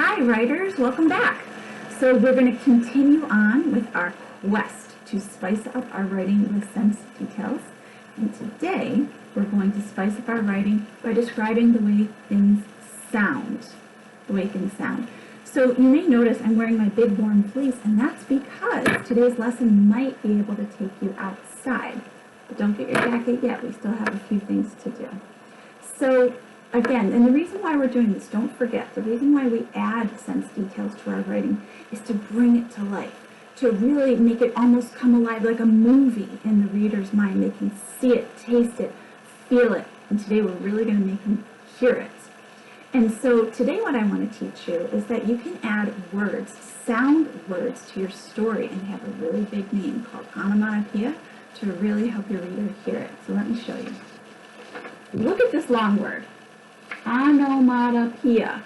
Hi writers, welcome back. So we're going to continue on with our quest to spice up our writing with sense details. And today we're going to spice up our writing by describing the way things sound. So you may notice I'm wearing my big warm fleece, and that's because today's lesson might be able to take you outside. But don't get your jacket yet, we still have a few things to do. So again, and the reason why we're doing this, don't forget, the reason why we add sense details to our writing is to bring it to life, to really make it almost come alive like a movie in the reader's mind. They can see it, taste it, feel it, and today we're really going to make them hear it. And so today what I want to teach you is that you can add words, sound words to your story, and have a really big name called onomatopoeia to really help your reader hear it. So let me show you. Look at this long word. Onomatopoeia.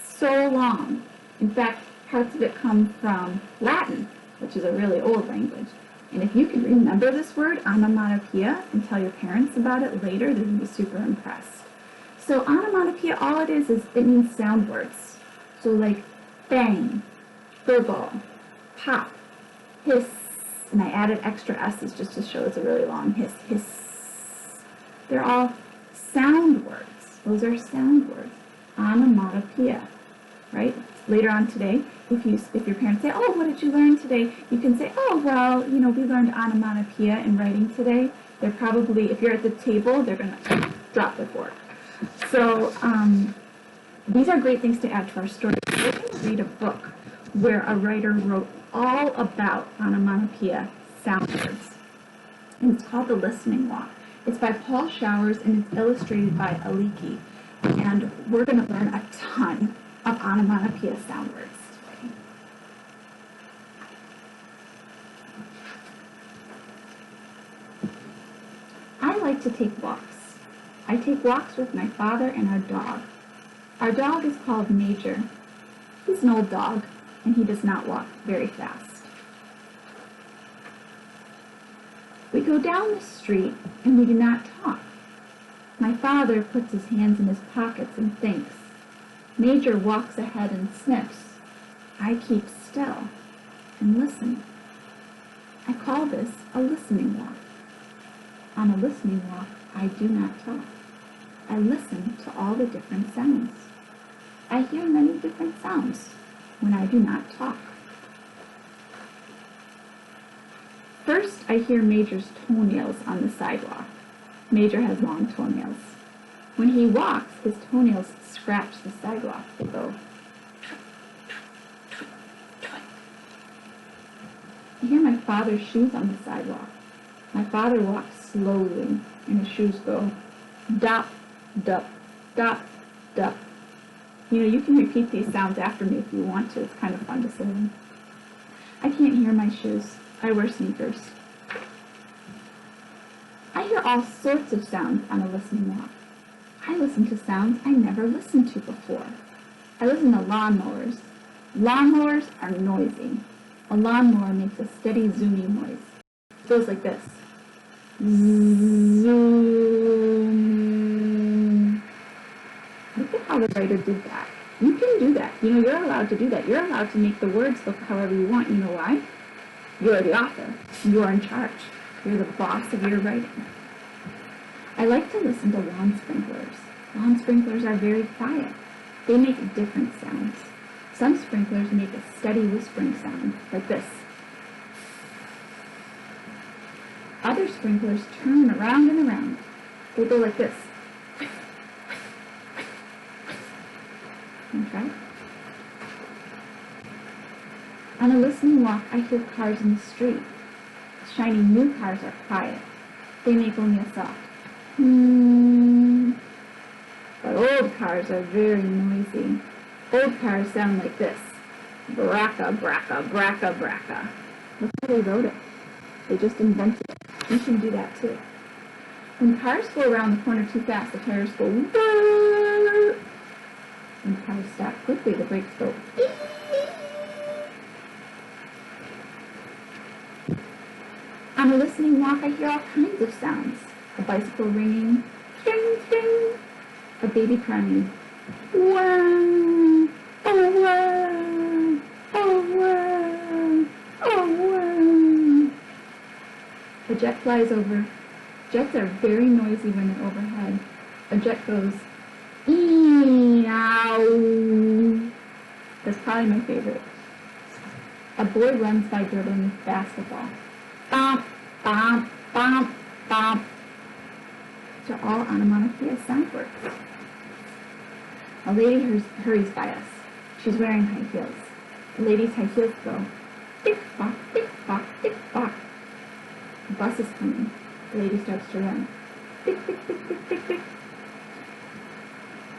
So long. In fact, parts of it come from Latin, which is a really old language. And if you can remember this word, onomatopoeia, and tell your parents about it later, they're going to be super impressed. So onomatopoeia, all it is it means sound words. So like bang, burble, pop, hiss, and I added extra s's just to show it's a really long hiss, hiss. They're all sound words. Those are sound words. Onomatopoeia, right? Later on today, if your parents say, oh, what did you learn today? You can say, oh, well, we learned onomatopoeia in writing today. They're probably, if you're at the table, they're going to drop their fork. So these are great things to add to our story. We're going to read a book where a writer wrote all about onomatopoeia sound words. And it's called The Listening Walk. It's by Paul Showers, and it's illustrated by Aliki. And we're going to learn a ton of onomatopoeia sound words today. I like to take walks. I take walks with my father and our dog. Our dog is called Major. He's an old dog, and he does not walk very fast. We go down the street, and we do not talk. My father puts his hands in his pockets and thinks. Major walks ahead and sniffs. I keep still and listen. I call this a listening walk. On a listening walk, I do not talk. I listen to all the different sounds. I hear many different sounds when I do not talk. First, I hear Major's toenails on the sidewalk. Major has long toenails. When he walks, his toenails scratch the sidewalk. They go. I hear my father's shoes on the sidewalk. My father walks slowly, and his shoes go dop, dup, dop, dup. You can repeat these sounds after me if you want to. It's kind of fun to say them. I can't hear my shoes. I wear sneakers. I hear all sorts of sounds on a listening walk. I listen to sounds I never listened to before. I listen to lawnmowers. Lawnmowers are noisy. A lawnmower makes a steady zooming noise. It goes like this. Zoom. Look at how the writer did that. You can do that. You're allowed to do that. You're allowed to make the words look however you want. You know why? You're the author. You're in charge. You're the boss of your writing. I like to listen to lawn sprinklers. Lawn sprinklers are very quiet. They make different sounds. Some sprinklers make a steady whispering sound, like this. Other sprinklers turn around and around. They go like this. Okay? On a listening walk, I hear cars in the street. Shiny new cars are quiet. They make only a soft But old cars are very noisy. Old cars sound like this. Bracca, bracca, bracca, bracca. Look how they wrote it. They just invented it. You can do that too. When cars go around the corner too fast, the tires go whirr. When cars stop quickly, the brakes go ee. On a listening walk, I hear all kinds of sounds. A bicycle ringing, ding, ding. A baby crying, wow, oh, A jet flies over. Jets are very noisy when they're overhead. A jet goes, ee-ow. That's probably my favorite. A boy runs by dribbling with basketball. Bomp, bomp, bomp, bomp. These are all onomatopoeia sound words. A lady hurries by us. She's wearing high heels. The lady's high heels go tick-tock, tick-tock, tick-tock. The bus is coming. The lady starts to run. Tick, tick, tick, tick, tick, tick.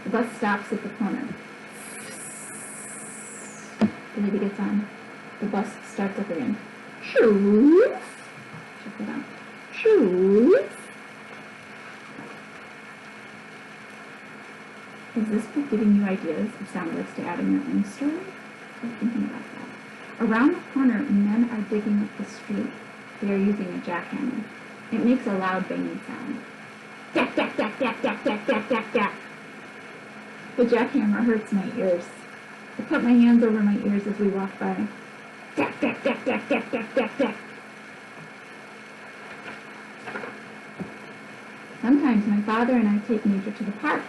The bus stops at the corner. The lady gets on. The bus starts up again. Shoes. Check it out. Shoes. Is this book giving you ideas of sound words to add in your own story? I'm thinking about that. Around the corner, men are digging up the street. They are using a jackhammer. It makes a loud banging sound. Jack, jack, jack, jack, jack, jack, jack, jack, jack. The jackhammer hurts my ears. I put my hands over my ears as we walk by. Jack, jack, jack, jack, jack, jack, jack, jack. Sometimes my father and I take Major to the park.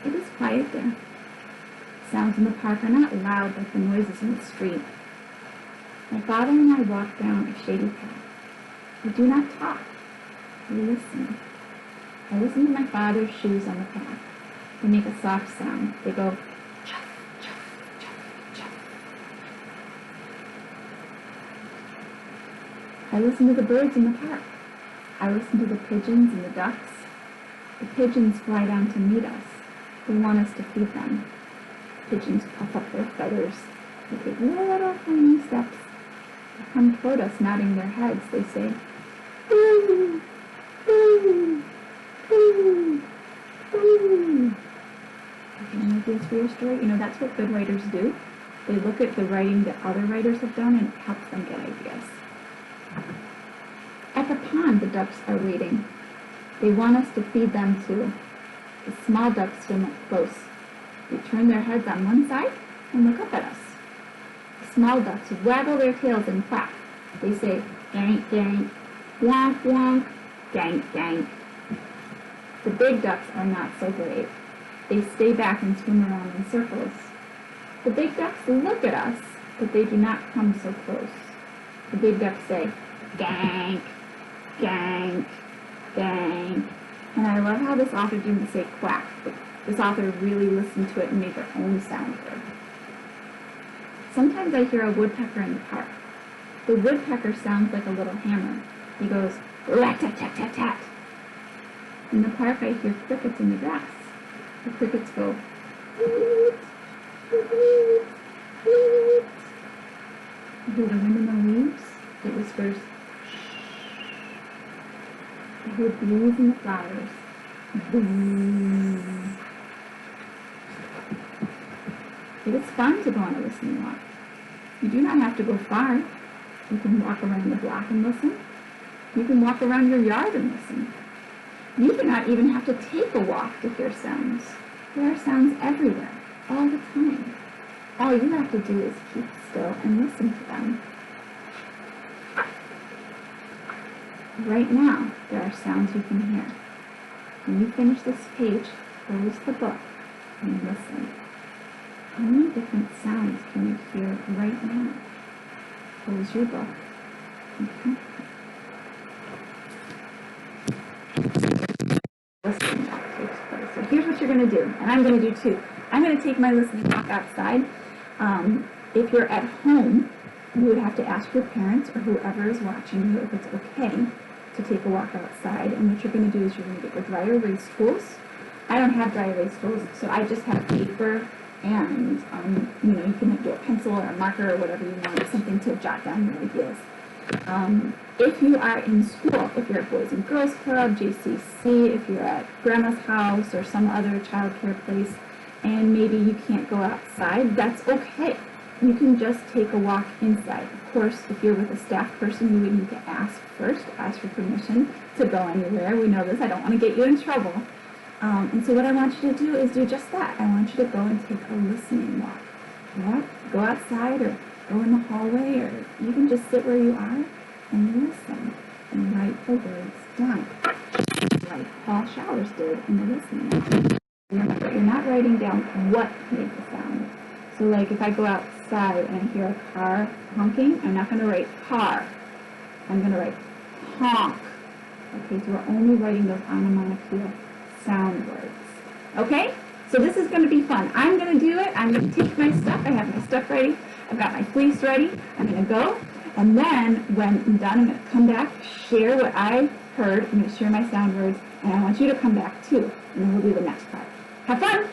It is quiet there. Sounds in the park are not loud like the noises in the street. My father and I walk down a shady path. We do not talk. We listen. I listen to my father's shoes on the path. They make a soft sound. They go chuff, chuff, chuff, chuff. I listen to the birds in the park. I listen to the pigeons and the ducks. The pigeons fly down to meet us. They want us to feed them. Pigeons puff up their feathers. They take little tiny steps. They come toward us, nodding their heads. They say, "Ooh, ooh, ooh, ooh." Any ideas for your story? You know, that's what good writers do. They look at the writing that other writers have done and it helps them get ideas. At the pond, the ducks are waiting. They want us to feed them too. The small ducks swim up close. They turn their heads on one side and look up at us. The small ducks waggle their tails and quack. They say, gank, gank, wonk, wonk, gank, gank. The big ducks are not so brave. They stay back and swim around in circles. The big ducks look at us, but they do not come so close. The big ducks say, gank, gank, gank. And I love how this author didn't say quack, but this author really listened to it and made their own sound word. Sometimes I hear a woodpecker in the park. The woodpecker sounds like a little hammer. He goes, rat-tat-tat-tat-tat. In the park I hear crickets in the grass. The crickets go, tweet, tweet, tweet. I hear the wind in the leaves. It whispers, I hear bees in the flowers. Boom. It is fun to go on a listening walk. You do not have to go far. You can walk around the block and listen. You can walk around your yard and listen. You do not even have to take a walk to hear sounds. There are sounds everywhere, all the time. All you have to do is keep still and listen to them. Right now, there are sounds you can hear. When you finish this page, close the book and listen. How many different sounds can you hear right now? Close your book and count them. Listening walk takes place. So here's what you're going to do, and I'm going to do too. I'm going to take my listening walk outside. If you're at home, you would have to ask your parents or whoever is watching you if it's okay to take a walk outside. And what you're going to do is you're going to get your dry erase tools. I don't have dry erase tools, so I just have paper and, you can do a pencil or a marker or whatever you want, something to jot down your ideas. If you are in school, if you're at Boys and Girls Club, JCC, if you're at Grandma's house or some other child care place, and maybe you can't go outside, that's okay. You can just take a walk inside. Of course, if you're with a staff person, you would need to ask first, ask for permission to go anywhere. We know this. I don't want to get you in trouble. And so what I want you to do is do just that. I want you to go and take a listening walk. Go outside or go in the hallway or even just sit where you are and listen. and write the words down, like Paul Showers did in the listening round. Remember, you're not writing down what made the sound. So like if I go outside and I hear a car honking, I'm not going to write car. I'm going to write honk. Okay, so we're only writing those onomatopoeia sound words. Okay? So this is going to be fun. I'm going to do it. I'm going to take my stuff. I have my stuff ready. I've got my fleece ready. I'm going to go. And then when I'm done, I'm going to come back, share what I heard. I'm going to share my sound words. And I want you to come back too. And then we'll do the next part. Have fun!